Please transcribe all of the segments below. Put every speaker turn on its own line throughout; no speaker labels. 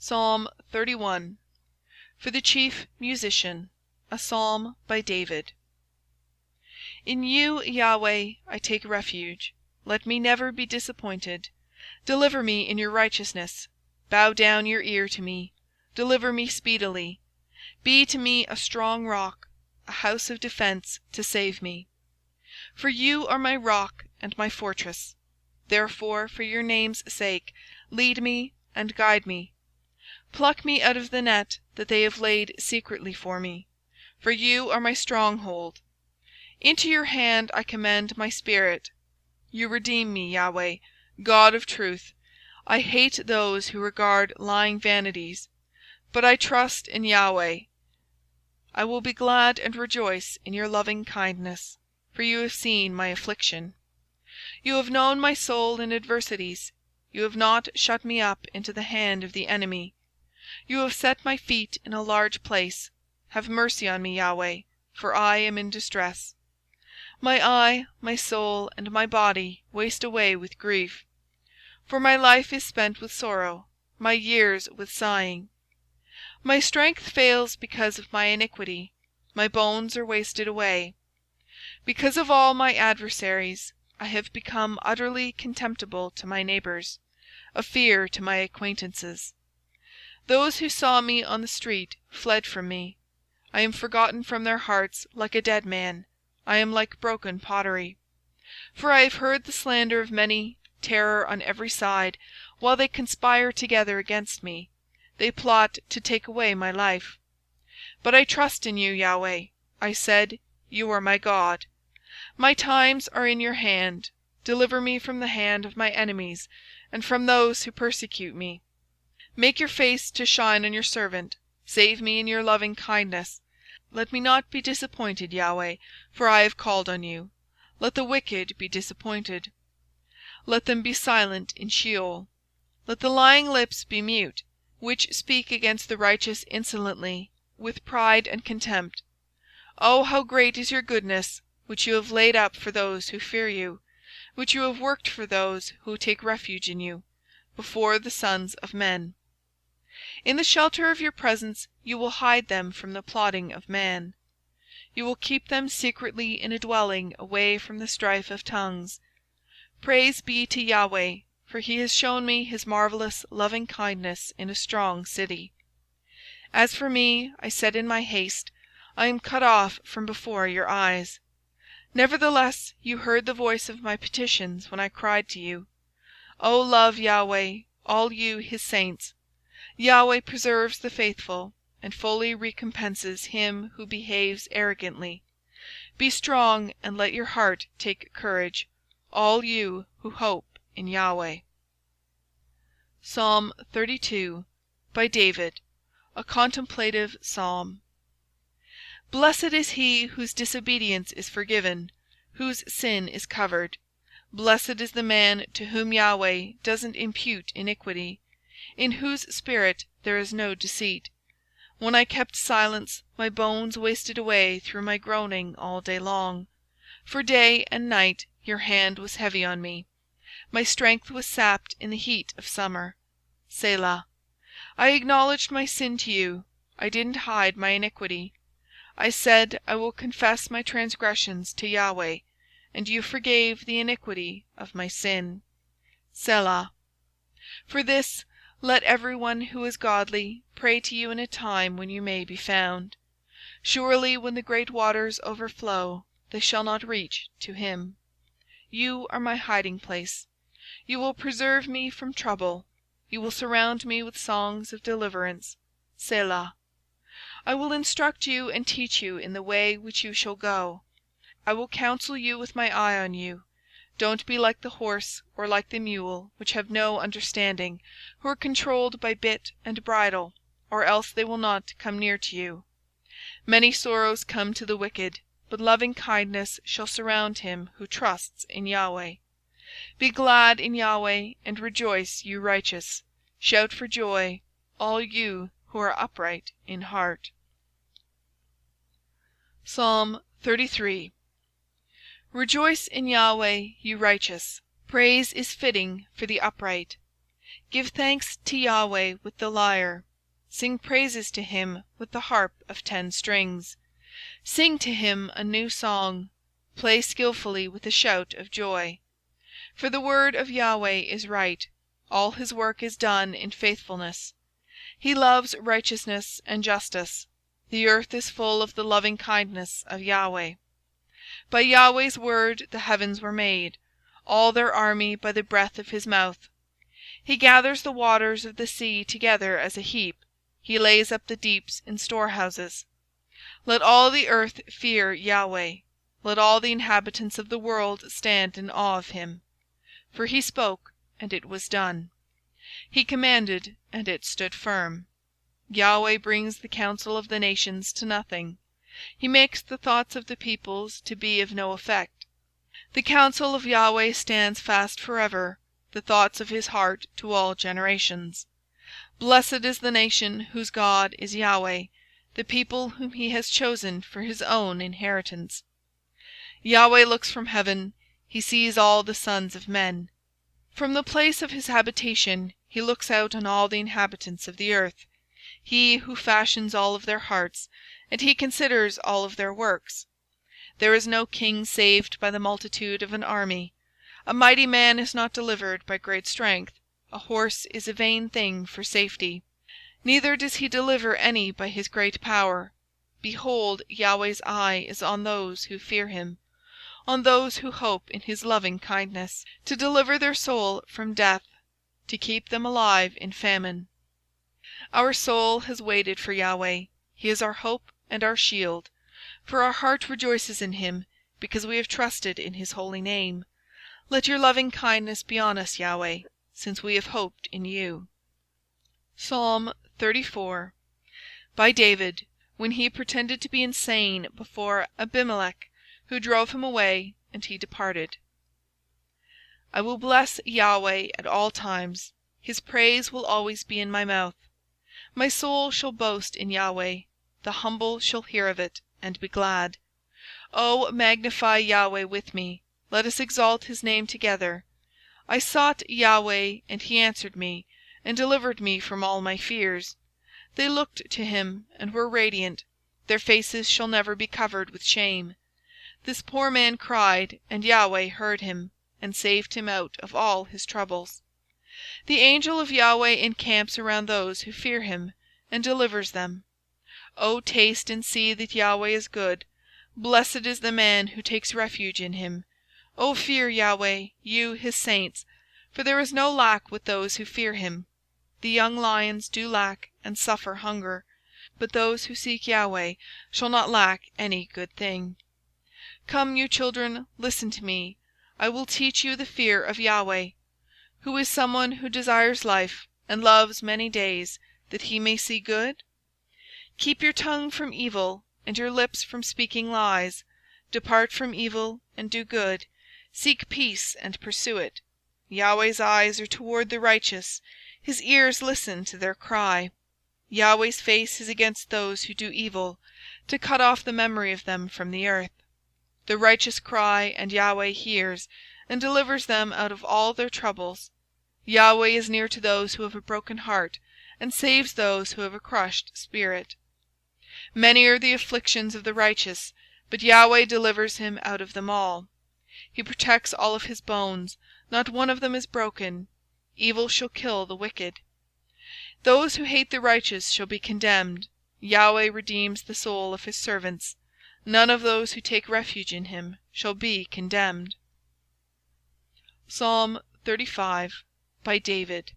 Psalm 31. For the chief musician, a psalm by David. In you, Yahweh, I take refuge. Let me never be disappointed. Deliver me in your righteousness. Bow down your ear to me. Deliver me speedily. Be to me a strong rock, a house of defense to save me. For you are my rock and my fortress. Therefore, for your name's sake, lead me and guide me. Pluck me out of the net that they have laid secretly for me. For you are my stronghold. Into your hand I commend my spirit. You redeem me, Yahweh, God of truth. I hate those who regard lying vanities. But I trust in Yahweh. I will be glad and rejoice in your loving kindness, for you have seen my affliction. You have known my soul in adversities. You have not shut me up into the hand of the enemy. You have set my feet in a large place. Have mercy on me, Yahweh, for I am in distress. My eye, my soul, and my body waste away with grief. For my life is spent with sorrow, my years with sighing. My strength fails because of my iniquity. My bones are wasted away. Because of all my adversaries, I have become utterly contemptible to my neighbors, a fear to my acquaintances. Those who saw me on the street fled from me. I am forgotten from their hearts like a dead man. I am like broken pottery. For I have heard the slander of many, terror on every side, while they conspire together against me. They plot to take away my life. But I trust in you, Yahweh. I said, you are my God. My times are in your hand. Deliver me from the hand of my enemies, and from those who persecute me. Make your face to shine on your servant. Save me in your loving kindness. Let me not be disappointed, Yahweh, for I have called on you. Let the wicked be disappointed. Let them be silent in Sheol. Let the lying lips be mute, which speak against the righteous insolently, with pride and contempt. Oh, how great is your goodness, which you have laid up for those who fear you, which you have worked for those who take refuge in you, before the sons of men. In the shelter of your presence you will hide them from the plotting of man. You will keep them secretly in a dwelling away from the strife of tongues. Praise be to Yahweh, for he has shown me his marvelous loving kindness in a strong city. As for me, I said in my haste, I am cut off from before your eyes. Nevertheless, you heard the voice of my petitions when I cried to you. O love Yahweh, all you his saints. Yahweh preserves the faithful, and fully recompenses him who behaves arrogantly. Be strong, and let your heart take courage, all you who hope in Yahweh. Psalm 32, by David, a contemplative psalm. Blessed is he whose disobedience is forgiven, whose sin is covered. Blessed is the man to whom Yahweh doesn't impute iniquity, in whose spirit there is no deceit. When I kept silence, my bones wasted away through my groaning all day long. For day and night your hand was heavy on me. My strength was sapped in the heat of summer. Selah. I acknowledged my sin to you. I didn't hide my iniquity. I said, I will confess my transgressions to Yahweh, and you forgave the iniquity of my sin. Selah. For this, let everyone who is godly pray to you in a time when you may be found. Surely when the great waters overflow, they shall not reach to him. You are my hiding place. You will preserve me from trouble. You will surround me with songs of deliverance. Selah. I will instruct you and teach you in the way which you shall go. I will counsel you with my eye on you. Don't be like the horse or like the mule, which have no understanding, who are controlled by bit and bridle, or else they will not come near to you. Many sorrows come to the wicked, but loving kindness shall surround him who trusts in Yahweh. Be glad in Yahweh, and rejoice, you righteous. Shout for joy, all you who are upright in heart. Psalm 33. Rejoice in Yahweh, you righteous. Praise is fitting for the upright. Give thanks to Yahweh with the lyre. Sing praises to him with the harp of 10 strings. Sing to him a new song. Play skillfully with a shout of joy. For the word of Yahweh is right. All his work is done in faithfulness. He loves righteousness and justice. The earth is full of the loving kindness of Yahweh. By Yahweh's word the heavens were made, all their army by the breath of his mouth. He gathers the waters of the sea together as a heap. He lays up the deeps in storehouses. Let all the earth fear Yahweh. Let all the inhabitants of the world stand in awe of him. For he spoke, and it was done. He commanded, and it stood firm. Yahweh brings the counsel of the nations to nothing. He makes the thoughts of the peoples to be of no effect. The counsel of Yahweh stands fast forever, the thoughts of his heart to all generations. Blessed is the nation whose God is Yahweh, the people whom he has chosen for his own inheritance. Yahweh looks from heaven, he sees all the sons of men. From the place of his habitation he looks out on all the inhabitants of the earth, he who fashions all of their hearts, and he considers all of their works. There is no king saved by the multitude of an army. A mighty man is not delivered by great strength. A horse is a vain thing for safety. Neither does he deliver any by his great power. Behold, Yahweh's eye is on those who fear him, on those who hope in his loving kindness, to deliver their soul from death, to keep them alive in famine. Our soul has waited for Yahweh. He is our hope and our shield. For our heart rejoices in him, because we have trusted in his holy name. Let your loving kindness be on us, Yahweh, since we have hoped in you. Psalm 34. By David, when he pretended to be insane before Abimelech, who drove him away, and he departed. I will bless Yahweh at all times. His praise will always be in my mouth. My soul shall boast in Yahweh. The humble shall hear of it, and be glad. O magnify Yahweh with me. Let us exalt his name together. I sought Yahweh, and he answered me, and delivered me from all my fears. They looked to him, and were radiant. Their faces shall never be covered with shame. This poor man cried, and Yahweh heard him, and saved him out of all his troubles. The angel of Yahweh encamps around those who fear him, and delivers them. O taste and see that Yahweh is good. Blessed is the man who takes refuge in him. O fear Yahweh, you his saints, for there is no lack with those who fear him. The young lions do lack and suffer hunger, but those who seek Yahweh shall not lack any good thing. Come, you children, listen to me. I will teach you the fear of Yahweh. Who is someone who desires life, and loves many days, that he may see good? Keep your tongue from evil, and your lips from speaking lies. Depart from evil, and do good. Seek peace, and pursue it. Yahweh's eyes are toward the righteous. His ears listen to their cry. Yahweh's face is against those who do evil, to cut off the memory of them from the earth. The righteous cry, and Yahweh hears, and delivers them out of all their troubles. Yahweh is near to those who have a broken heart, and saves those who have a crushed spirit. Many are the afflictions of the righteous, but Yahweh delivers him out of them all. He protects all of his bones, not one of them is broken. Evil shall kill the wicked. Those who hate the righteous shall be condemned. Yahweh redeems the soul of his servants. None of those who take refuge in him shall be condemned. Psalm 35. By David.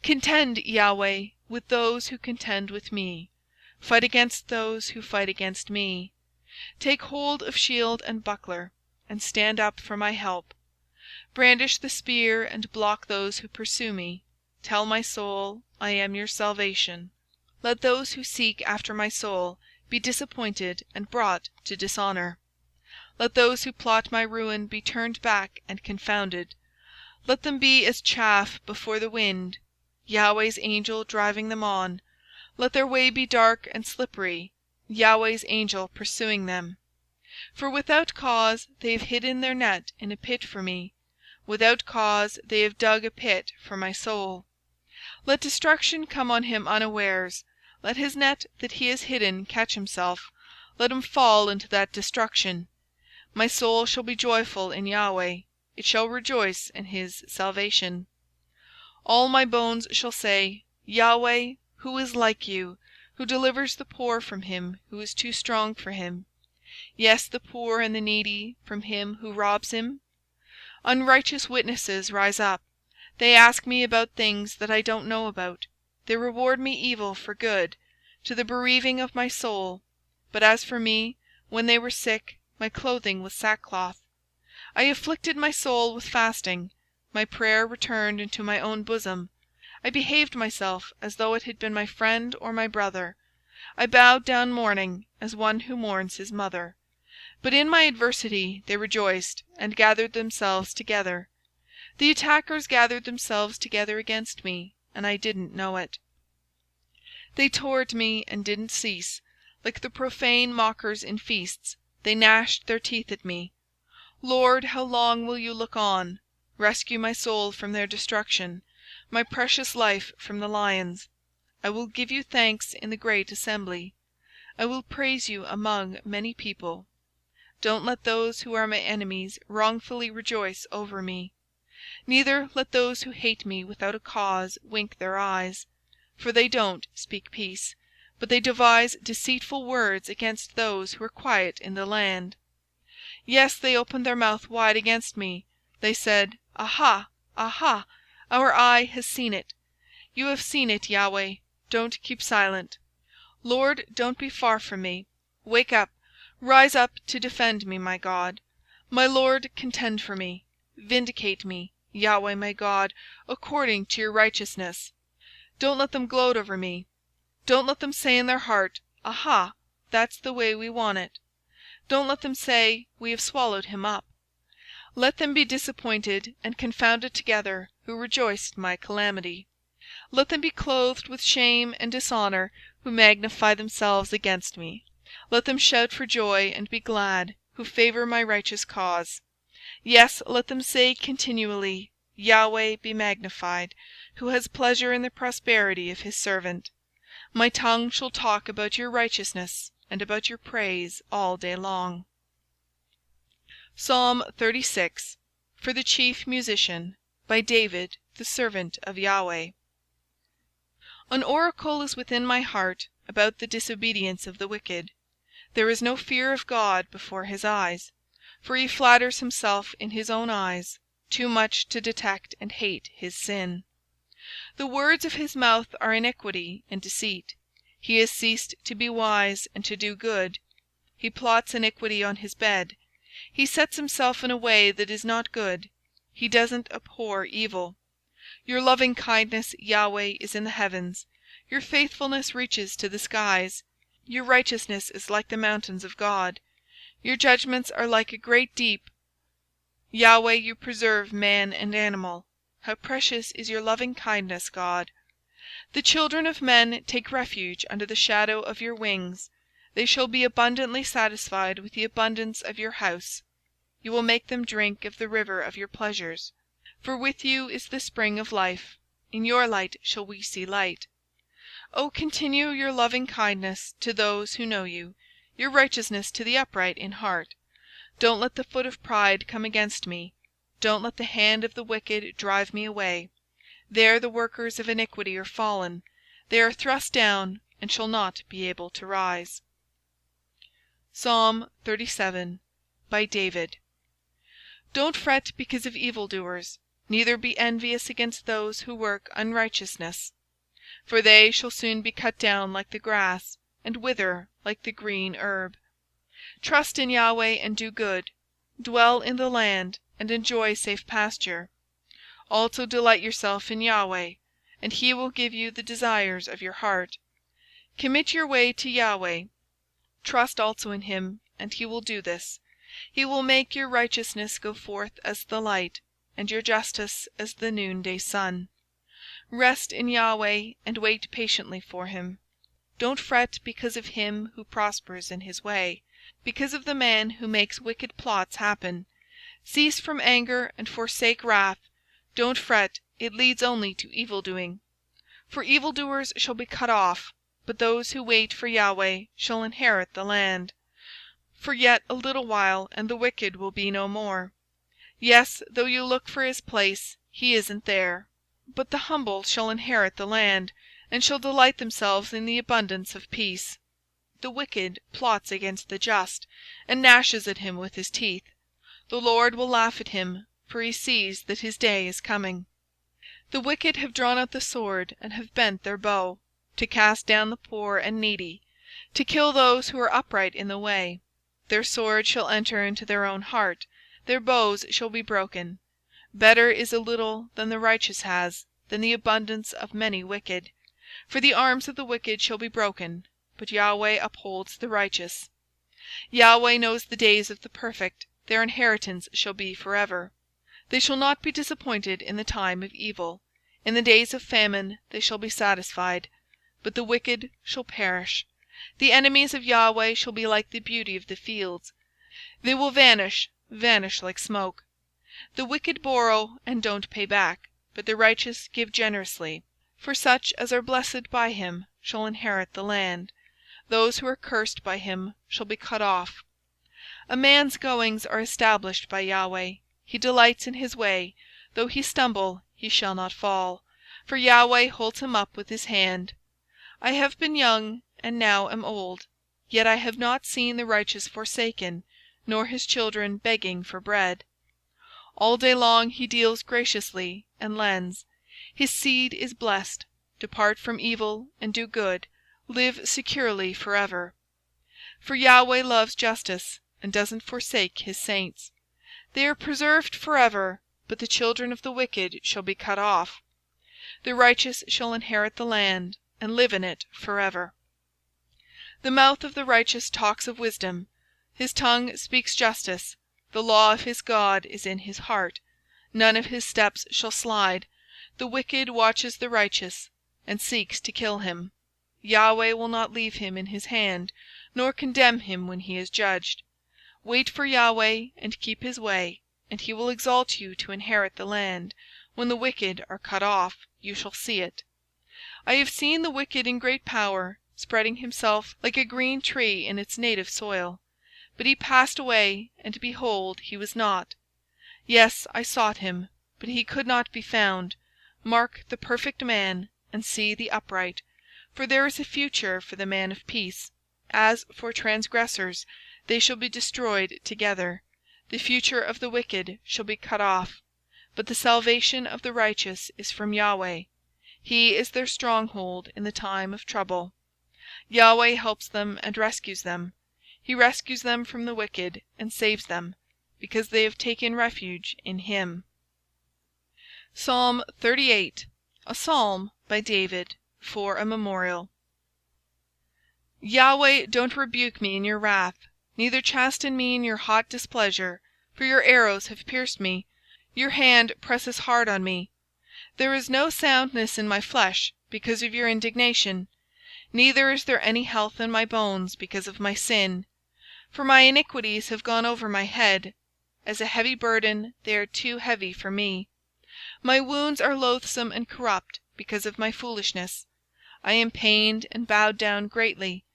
Contend, Yahweh, with those who contend with me. Fight against those who fight against me. Take hold of shield and buckler, and stand up for my help. Brandish the spear, and block those who pursue me. Tell my soul, I am your salvation. Let those who seek after my soul be disappointed and brought to dishonor. Let those who plot my ruin be turned back and confounded. Let them be as chaff before the wind, Yahweh's angel driving them on. Let their way be dark and slippery, Yahweh's angel pursuing them. For without cause they have hidden their net in a pit for me. Without cause they have dug a pit for my soul. Let destruction come on him unawares. Let his net that he has hidden catch himself. Let him fall into that destruction. My soul shall be joyful in Yahweh. It shall rejoice in his salvation. All my bones shall say, Yahweh, who is like you, who delivers the poor from him who is too strong for him? Yes, the poor and the needy from him who robs him? Unrighteous witnesses rise up. They ask me about things that I don't know about. They reward me evil for good, to the bereaving of my soul. But as for me, when they were sick, my clothing was sackcloth. I afflicted my soul with fasting. My prayer returned into my own bosom. I behaved myself as though it had been my friend or my brother. I bowed down mourning, as one who mourns his mother. But in my adversity they rejoiced, and gathered themselves together. The attackers gathered themselves together against me, and I didn't know it. They tore at me and didn't cease. Like the profane mockers in feasts, they gnashed their teeth at me. Lord, how long will you look on? Rescue my soul from their destruction, my precious life from the lions. I will give you thanks in the great assembly. I will praise you among many people. Don't let those who are my enemies wrongfully rejoice over me. Neither let those who hate me without a cause wink their eyes. For they don't speak peace, but they devise deceitful words against those who are quiet in the land. Yes, they opened their mouth wide against me. They said, Aha! Aha! Our eye has seen it. You have seen it, Yahweh. Don't keep silent. Lord, don't be far from me. Wake up. Rise up to defend me, my God. My Lord, contend for me. Vindicate me, Yahweh my God, according to your righteousness. Don't let them gloat over me. Don't let them say in their heart, Aha! That's the way we want it. Don't let them say, We have swallowed him up. Let them be disappointed and confounded together who rejoiced in my calamity. Let them be clothed with shame and dishonor who magnify themselves against me. Let them shout for joy and be glad who favor my righteous cause. Yes, let them say continually, Yahweh be magnified, who has pleasure in the prosperity of his servant. My tongue shall talk about your righteousness and about your praise all day long. Psalm 36, for the chief musician, by David, the servant of Yahweh. An oracle is within my heart about the disobedience of the wicked. There is no fear of God before his eyes, for he flatters himself in his own eyes, too much to detect and hate his sin. The words of his mouth are iniquity and deceit. He has ceased to be wise and to do good. He plots iniquity on his bed. He sets himself in a way that is not good. He doesn't abhor evil. Your loving kindness, Yahweh, is in the heavens. Your faithfulness reaches to the skies. Your righteousness is like the mountains of God. Your judgments are like a great deep. Yahweh, you preserve man and animal. How precious is your loving kindness, God! The children of men take refuge under the shadow of your wings. They shall be abundantly satisfied with the abundance of your house. You will make them drink of the river of your pleasures. For with you is the spring of life. In your light shall we see light. O continue your loving kindness to those who know you, your righteousness to the upright in heart. Don't let the foot of pride come against me. Don't let the hand of the wicked drive me away. There the workers of iniquity are fallen. They are thrust down, and shall not be able to rise. Psalm 37, by David. Don't fret because of evildoers, neither be envious against those who work unrighteousness. For they shall soon be cut down like the grass, and wither like the green herb. Trust in Yahweh and do good. Dwell in the land, and enjoy safe pasture. Also delight yourself in Yahweh, and he will give you the desires of your heart. Commit your way to Yahweh. Trust also in him, and he will do this. He will make your righteousness go forth as the light, and your justice as the noonday sun. Rest in Yahweh, and wait patiently for him. Don't fret because of him who prospers in his way, because of the man who makes wicked plots happen. Cease from anger and forsake wrath. Don't fret, it leads only to evil-doing. For evildoers shall be cut off, but those who wait for Yahweh shall inherit the land. For yet a little while, and the wicked will be no more. Yes, though you look for his place, he isn't there. But the humble shall inherit the land, and shall delight themselves in the abundance of peace. The wicked plots against the just, and gnashes at him with his teeth. The Lord will laugh at him, for he sees that his day is coming. The wicked have drawn out the sword and have bent their bow, to cast down the poor and needy, to kill those who are upright in the way. Their sword shall enter into their own heart, their bows shall be broken. Better is a little than the righteous has, than the abundance of many wicked. For the arms of the wicked shall be broken, but Yahweh upholds the righteous. Yahweh knows the days of the perfect, their inheritance shall be forever. They shall not be disappointed in the time of evil. In the days of famine they shall be satisfied. But the wicked shall perish. The enemies of Yahweh shall be like the beauty of the fields. They will vanish, vanish like smoke. The wicked borrow and don't pay back, but the righteous give generously. For such as are blessed by him shall inherit the land. Those who are cursed by him shall be cut off. A man's goings are established by Yahweh. He delights in his way. Though he stumble, he shall not fall, for Yahweh holds him up with his hand. I have been young, and now am old, yet I have not seen the righteous forsaken, nor his children begging for bread. All day long he deals graciously and lends. His seed is blessed. Depart from evil and do good. Live securely forever. For Yahweh loves justice and doesn't forsake his saints. They are preserved forever, but the children of the wicked shall be cut off. The righteous shall inherit the land, and live in it forever. The mouth of the righteous talks of wisdom. His tongue speaks justice. The law of his God is in his heart. None of his steps shall slide. The wicked watches the righteous, and seeks to kill him. Yahweh will not leave him in his hand, nor condemn him when he is judged. Wait for Yahweh, and keep his way, and he will exalt you to inherit the land. When the wicked are cut off, you shall see it. I have seen the wicked in great power, spreading himself like a green tree in its native soil. But he passed away, and behold, he was not. Yes, I sought him, but he could not be found. Mark the perfect man, and see the upright, for there is a future for the man of peace. As for transgressors, they shall be destroyed together. The future of the wicked shall be cut off. But the salvation of the righteous is from Yahweh. He is their stronghold in the time of trouble. Yahweh helps them and rescues them. He rescues them from the wicked and saves them, because they have taken refuge in him. Psalm 38, a psalm by David, for a memorial. Yahweh, don't rebuke me in your wrath, neither chasten me in your hot displeasure, for your arrows have pierced me. Your hand presses hard on me. There is no soundness in my flesh because of your indignation, neither is there any health in my bones because of my sin. For my iniquities have gone over my head. As a heavy burden, they are too heavy for me. My wounds are loathsome and corrupt because of my foolishness. I am pained and bowed down greatly.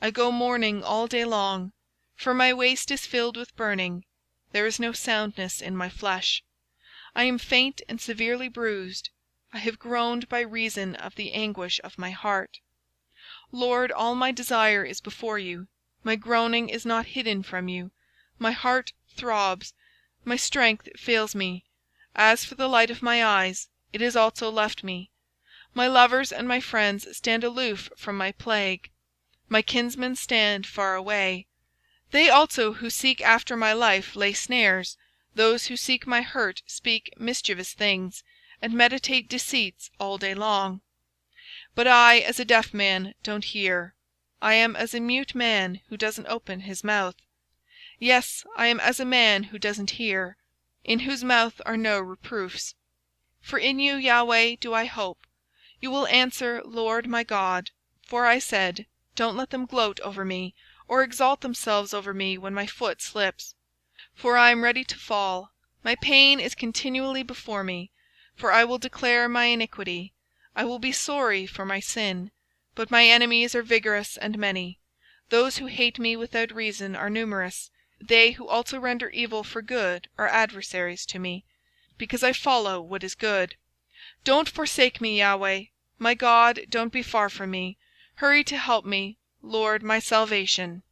I go mourning all day long, for my waist is filled with burning. There is no soundness in my flesh. I am faint and severely bruised. I have groaned by reason of the anguish of my heart. Lord, all my desire is before you. My groaning is not hidden from you. My heart throbs. My strength fails me. As for the light of my eyes, it has also left me. My lovers and my friends stand aloof from my plague. My kinsmen stand far away. They also who seek after my life lay snares. Those who seek my hurt speak mischievous things, and meditate deceits all day long. But I, as a deaf man, don't hear. I am as a mute man who doesn't open his mouth. Yes, I am as a man who doesn't hear, in whose mouth are no reproofs. For in you, Yahweh, do I hope. You will answer, Lord my God. For I said, don't let them gloat over me, or exalt themselves over me when my foot slips. For I am ready to fall. My pain is continually before me, for I will declare my iniquity. I will be sorry for my sin. But my enemies are vigorous and many. Those who hate me without reason are numerous. They who also render evil for good are adversaries to me, because I follow what is good. Don't forsake me, Yahweh. My God, don't be far from me. Hurry to help me, Lord, my salvation.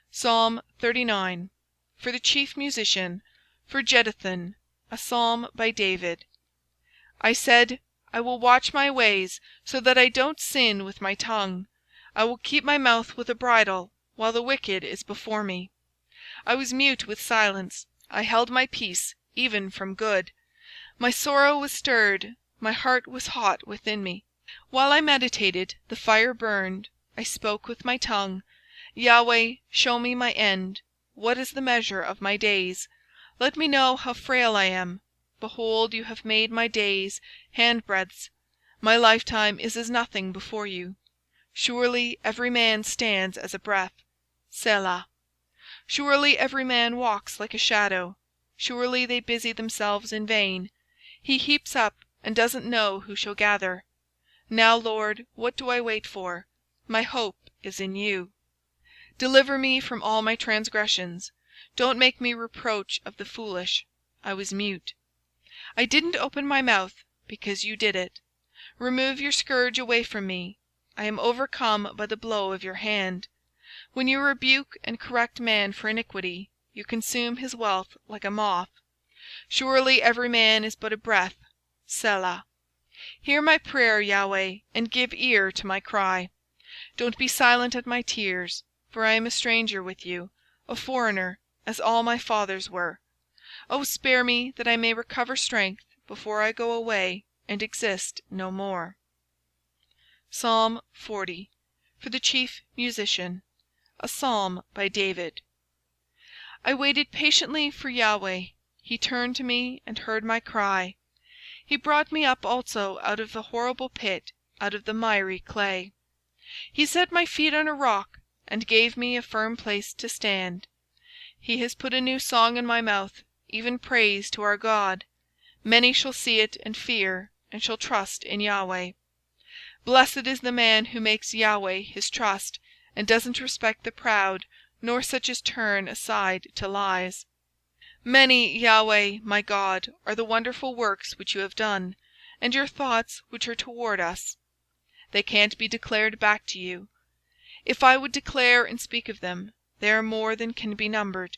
Psalm 39. For the chief musician, for Jeduthun, a psalm by David. I said, I will watch my ways, so that I don't sin with my tongue. I will keep my mouth with a bridle, while the wicked is before me. I was mute with silence. I held my peace, even from good. My sorrow was stirred, my heart was hot within me. While I meditated, the fire burned. I spoke with my tongue. Yahweh, show me my end. What is the measure of my days? Let me know how frail I am. Behold, you have made my days handbreadths. My lifetime is as nothing before you. Surely every man stands as a breath. Selah. Surely every man walks like a shadow. Surely they busy themselves in vain. He heaps up and doesn't know who shall gather. Now, Lord, what do I wait for? My hope is in you. Deliver me from all my transgressions. Don't make me reproach of the foolish. I was mute. I didn't open my mouth, because you did it. Remove your scourge away from me. I am overcome by the blow of your hand. When you rebuke and correct man for iniquity, you consume his wealth like a moth. Surely every man is but a breath. Selah. Hear my prayer, Yahweh, and give ear to my cry. Don't be silent at my tears, for I am a stranger with you, a foreigner, as all my fathers were. O spare me, that I may recover strength before I go away and exist no more. Psalm 40. For the chief musician, a psalm by David. I waited patiently for Yahweh. He turned to me and heard my cry. He brought me up also out of the horrible pit, out of the miry clay. He set my feet on a rock, and gave me a firm place to stand. He has put a new song in my mouth, even praise to our God. Many shall see it and fear, and shall trust in Yahweh. Blessed is the man who makes Yahweh his trust, and doesn't respect the proud, nor such as turn aside to lies. Many, Yahweh, my God, are the wonderful works which you have done, and your thoughts which are toward us. They can't be declared back to you. If I would declare and speak of them, they are more than can be numbered.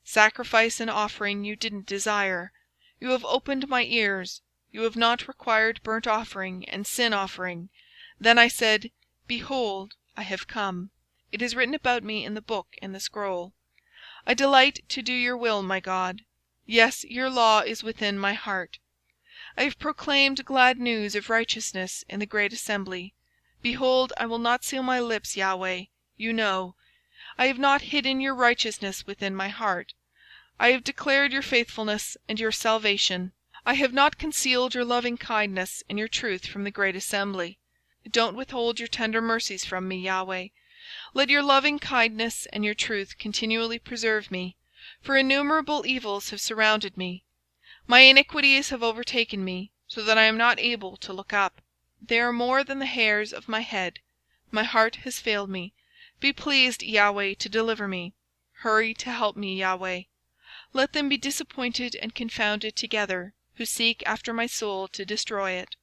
Sacrifice and offering you didn't desire. You have opened my ears. You have not required burnt offering and sin offering. Then I said, Behold, I have come. It is written about me in the book in the scroll. I delight to do your will, my God. Yes, your law is within my heart. I have proclaimed glad news of righteousness in the great assembly. Behold, I will not seal my lips, Yahweh. You know. I have not hidden your righteousness within my heart. I have declared your faithfulness and your salvation. I have not concealed your loving kindness and your truth from the great assembly. Don't withhold your tender mercies from me, Yahweh. Let your loving kindness and your truth continually preserve me, for innumerable evils have surrounded me. My iniquities have overtaken me, so that I am not able to look up. They are more than the hairs of my head. My heart has failed me. Be pleased, Yahweh, to deliver me. Hurry to help me, Yahweh. Let them be disappointed and confounded together, who seek after my soul to destroy it.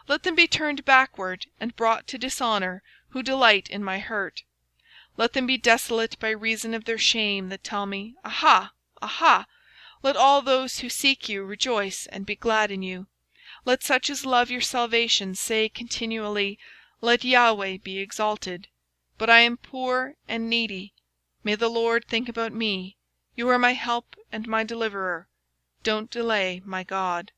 Let them be turned backward and brought to dishonor, who delight in my hurt. Let them be desolate by reason of their shame that tell me, Aha! Aha! Let all those who seek you rejoice and be glad in you. Let such as love your salvation say continually, Let Yahweh be exalted. But I am poor and needy. May the Lord think about me. You are my help and my deliverer. Don't delay, my God.